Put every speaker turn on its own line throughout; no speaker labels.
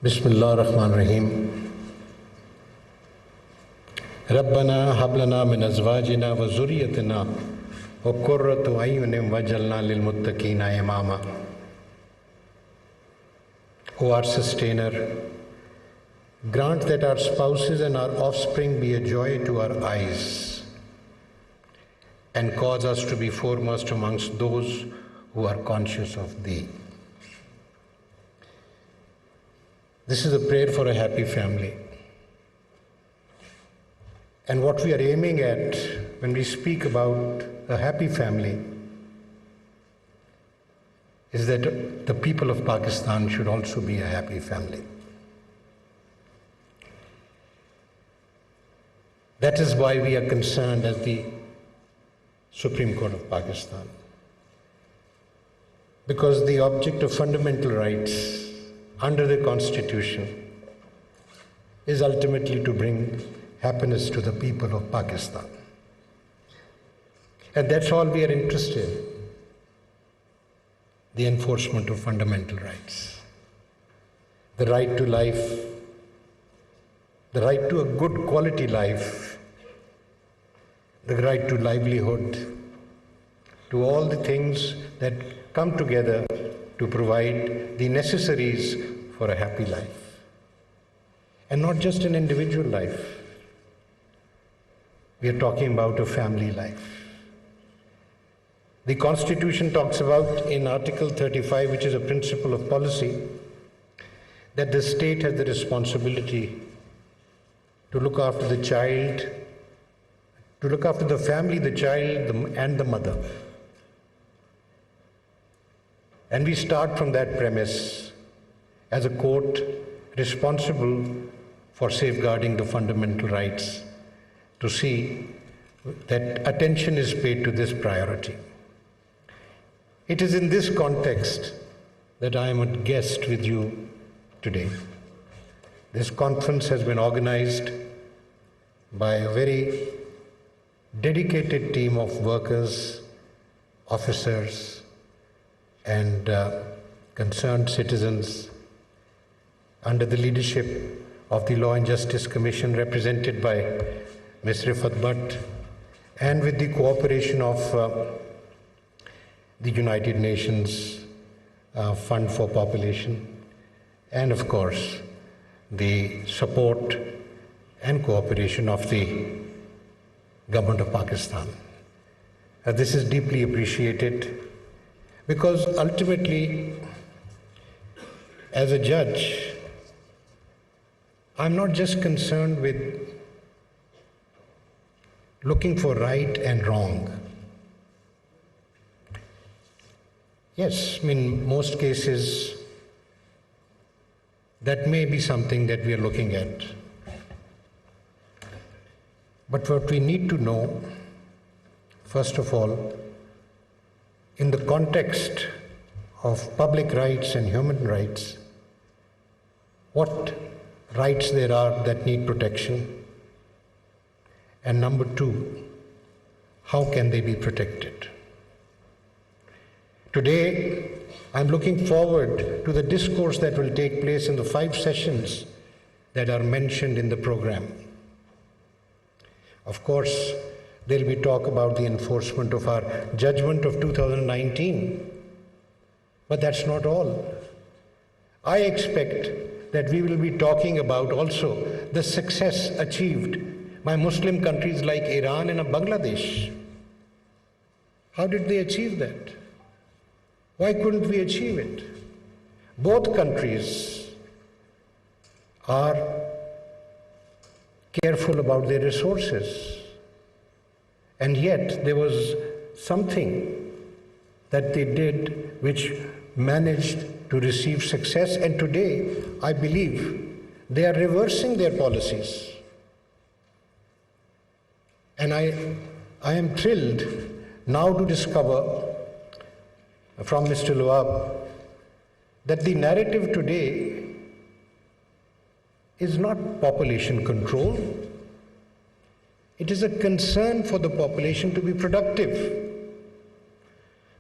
बिस्मिल्लाह रहमान रहीम। रब्बना हबलना मिन अज़वाजिना व ज़ुर्रिय्यतिना व क़ुर्रतु अयुनिन वजअलना लिलमुत्तक़ीना Imama. O our Sustainer, grant that our spouses and our offspring be a joy to our eyes and cause us to be foremost amongst those who are conscious of Thee. This is a prayer for a happy family. And what we are aiming at when we speak about a happy family is that the people of Pakistan should also be a happy family. That is why we are concerned as the Supreme Court of Pakistan. Because the object of fundamental rights under the Constitution is ultimately to bring happiness to the people of Pakistan. And that's all we are interested in, the enforcement of fundamental rights. The right to life, the right to a good quality life, the right to livelihood, to all the things that come together to provide the necessaries for a happy life. And not just an individual life. We are talking about a family life. The Constitution talks about in Article 35, which is a principle of policy, that the state has the responsibility to look after the child, to look after the family, the child, and the mother. And we start from that premise as a court responsible for safeguarding the fundamental rights to see that attention is paid to this priority. It is in this context that I am a guest with you today. This conference has been organized by a very dedicated team of workers, officers, and concerned citizens under the leadership of the Law and Justice Commission represented by Ms. Rifat Bhatt, and with the cooperation of the United Nations Fund for Population, and of course the support and cooperation of the Government of Pakistan. This is deeply appreciated, because ultimately, as a judge, I'm not just concerned with looking for right and wrong. Yes, in most cases, that may be something that we are looking at. But what we need to know, first of all, in the context of public rights and human rights, what rights there are that need protection, and number two, how can they be protected? Today, I'm looking forward to the discourse that will take place in the 5 sessions that are mentioned in the program. Of course, there'll be talk about the enforcement of our judgment of 2019. But that's not all. I expect that we will be talking about also the success achieved by Muslim countries like Iran and Bangladesh. How did they achieve that? Why couldn't we achieve it? Both countries are careful about their resources. And yet there was something that they did which managed to receive success, and today I believe they are reversing their policies. And I am thrilled now to discover from Mr. Luab that the narrative today is not population control. It is a concern for the population to be productive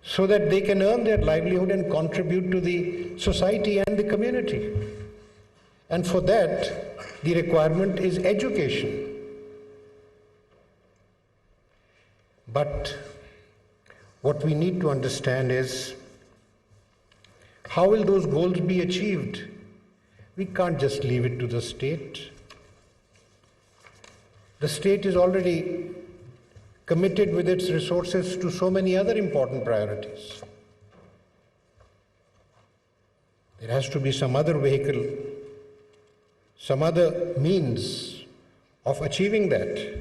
so that they can earn their livelihood and contribute to the society and the community. And for that, the requirement is education. But what we need to understand is, how will those goals be achieved? We can't just leave it to the state. The state is already committed with its resources to so many other important priorities. There has to be some other vehicle, some other means of achieving that.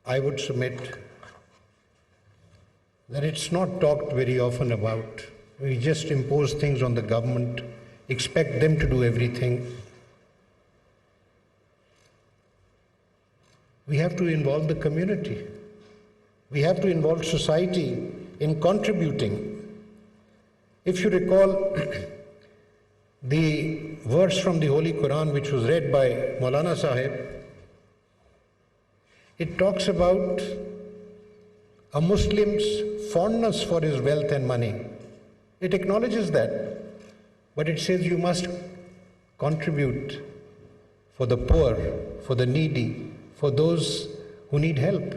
I would submit that it's not talked very often about. We just impose things on the government, expect them to do everything. We have to involve the community. We have to involve society in contributing. If you recall the verse from the Holy Quran which was read by Maulana Sahib, it talks about a Muslim's fondness for his wealth and money. It acknowledges that, but it says you must contribute for the poor, for the needy, for those who need help.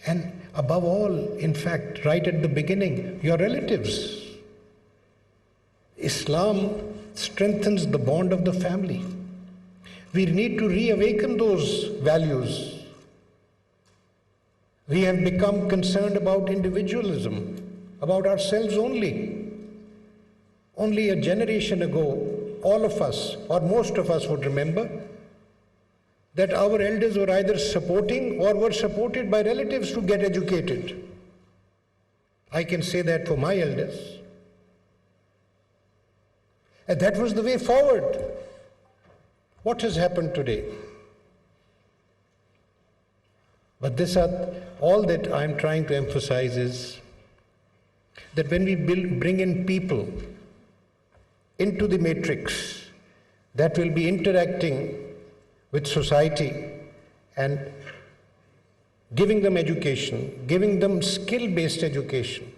And above all, in fact, right at the beginning, your relatives. Islam strengthens the bond of the family. We need to reawaken those values. We have become concerned about individualism, about ourselves only. Only a generation ago, all of us, or most of us would remember, that our elders were either supporting or were supported by relatives to get educated. I can say that for my elders. And that was the way forward. What has happened today? But all that I'm trying to emphasize is that when we bring in people into the matrix that will be interacting with society and giving them education, giving them skill-based education,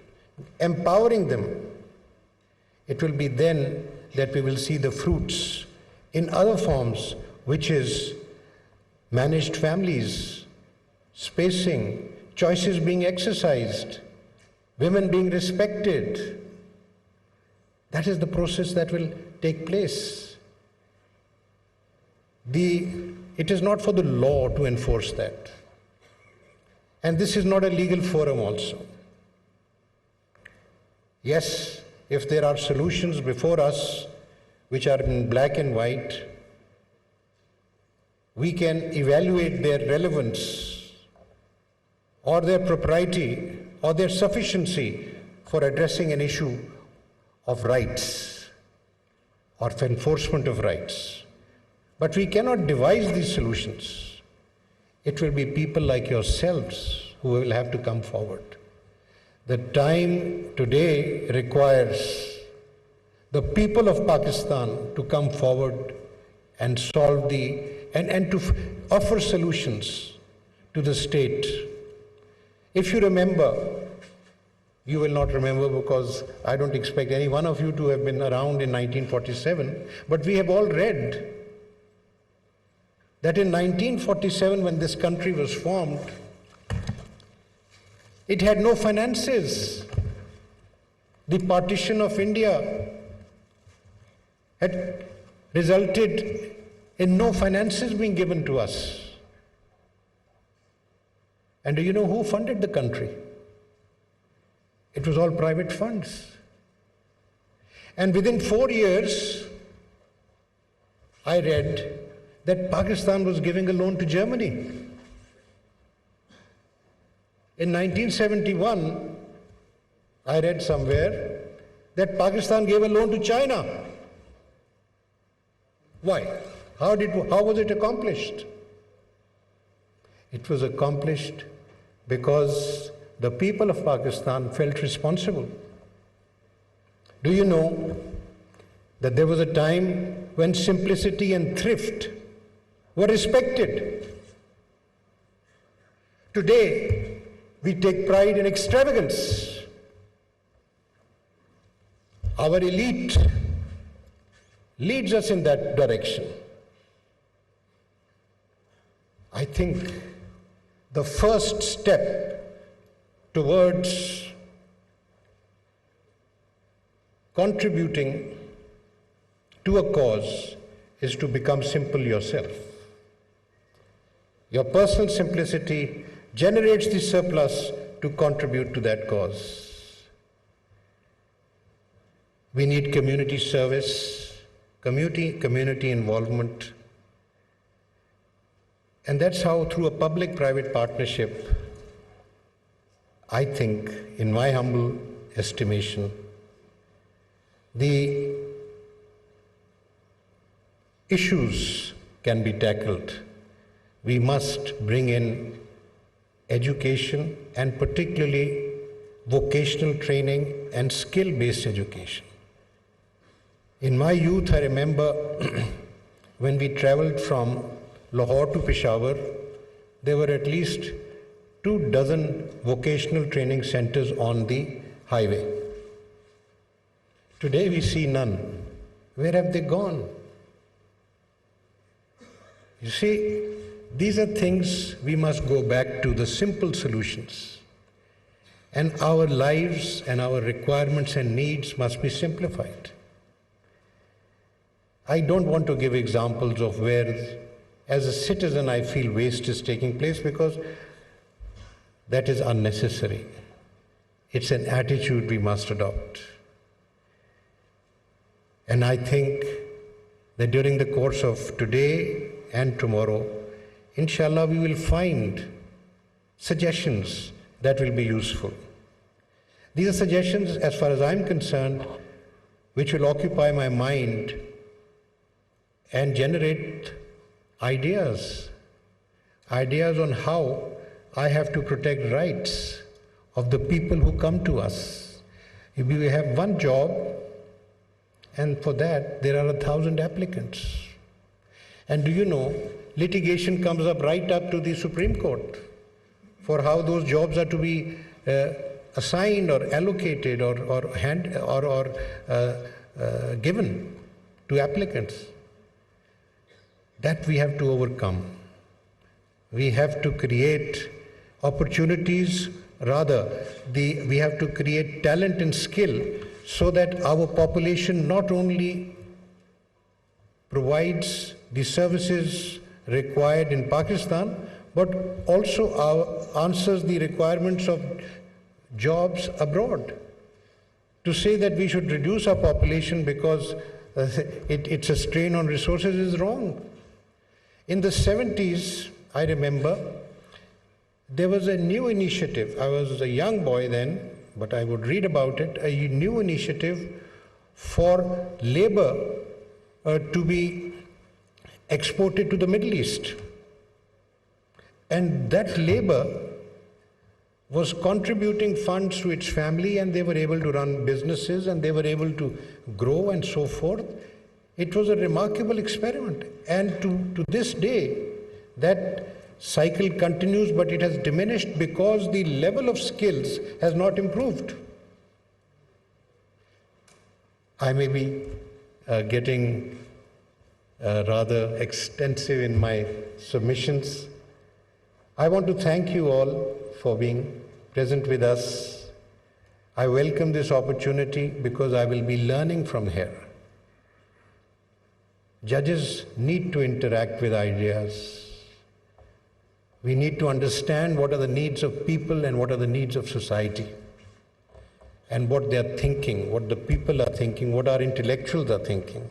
empowering them, it will be then that we will see the fruits in other forms, which is managed families, spacing, choices being exercised, women being respected. That is the process that will take place. It is not for the law to enforce that. And this is not a legal forum also. Yes, if there are solutions before us which are in black and white, we can evaluate their relevance or their propriety or their sufficiency for addressing an issue of rights or for enforcement of rights. But we cannot devise these solutions. It will be people like yourselves who will have to come forward. The time today requires the people of Pakistan to come forward and solve and to offer solutions to the state. If you remember, you will not remember because I don't expect any one of you to have been around in 1947, but we have all read that in 1947, when this country was formed, it had no finances. The partition of India had resulted in no finances being given to us. And do you know who funded the country? It was all private funds. And within 4 years, I read that Pakistan was giving a loan to Germany. In 1971, I read somewhere that Pakistan gave a loan to China. Why? How was it accomplished? It was accomplished because the people of Pakistan felt responsible. Do you know that there was a time when simplicity and thrift were respected? Today, We take pride in extravagance. Our elite leads us in that direction. I think the first step towards contributing to a cause is to become simple yourself. Your personal simplicity generates the surplus to contribute to that cause. We need community service, community involvement, and that's how, through a public-private partnership, I think, in my humble estimation, the issues can be tackled. We must bring in education, and particularly vocational training and skill-based education. In my youth, I remember when we traveled from Lahore to Peshawar, there were at least 24 vocational training centers on the highway. Today we see none. Where have they gone? You see, these are things we must go back to, the simple solutions. And our lives and our requirements and needs must be simplified. I don't want to give examples of where, as a citizen, I feel waste is taking place, because that is unnecessary. It's an attitude we must adopt. And I think that during the course of today and tomorrow, inshallah, we will find suggestions that will be useful. These are suggestions, as far as I'm concerned, which will occupy my mind and generate ideas on how I have to protect rights of the people who come to us. If we have one job, and for that there are 1,000 applicants. And do you know, litigation comes up right up to the Supreme Court for how those jobs are to be assigned or allocated or given to applicants. That we have to overcome. We have to create opportunities, we have to create talent and skill so that our population not only provides the services required in Pakistan, but also answers the requirements of jobs abroad. To say that we should reduce our population because it's a strain on resources is wrong. In the 70s, I remember, there was a new initiative. I was a young boy then, but I would read about it, a new initiative for labor to be exported to the Middle East. And that labor was contributing funds to its family, and they were able to run businesses, and they were able to grow and so forth. It was a remarkable experiment. And to this day, that cycle continues, but it has diminished because the level of skills has not improved. I may be getting rather extensive in my submissions. I want to thank you all for being present with us. I welcome this opportunity because I will be learning from here. Judges need to interact with ideas. We need to understand what are the needs of people and what are the needs of society, and what they are thinking, what the people are thinking, what our intellectuals are thinking.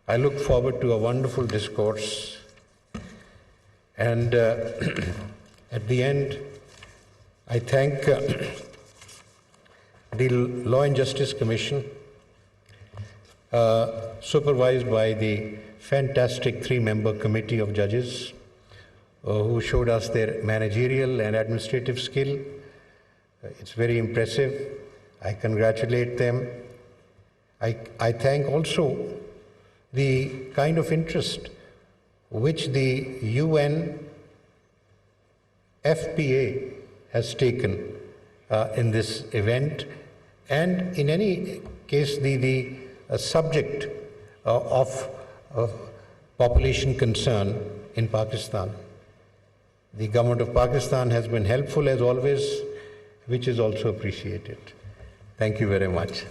I look forward to a wonderful discourse. And at the end, I thank the Law and Justice Commission, supervised by the fantastic 3-member committee of judges who showed us their managerial and administrative skill. It's very impressive. I congratulate them. I thank also the kind of interest which the UN FPA has taken in this event, and in any case the subject of population concern in Pakistan. The government of Pakistan has been helpful as always, which is also appreciated. Thank you very much.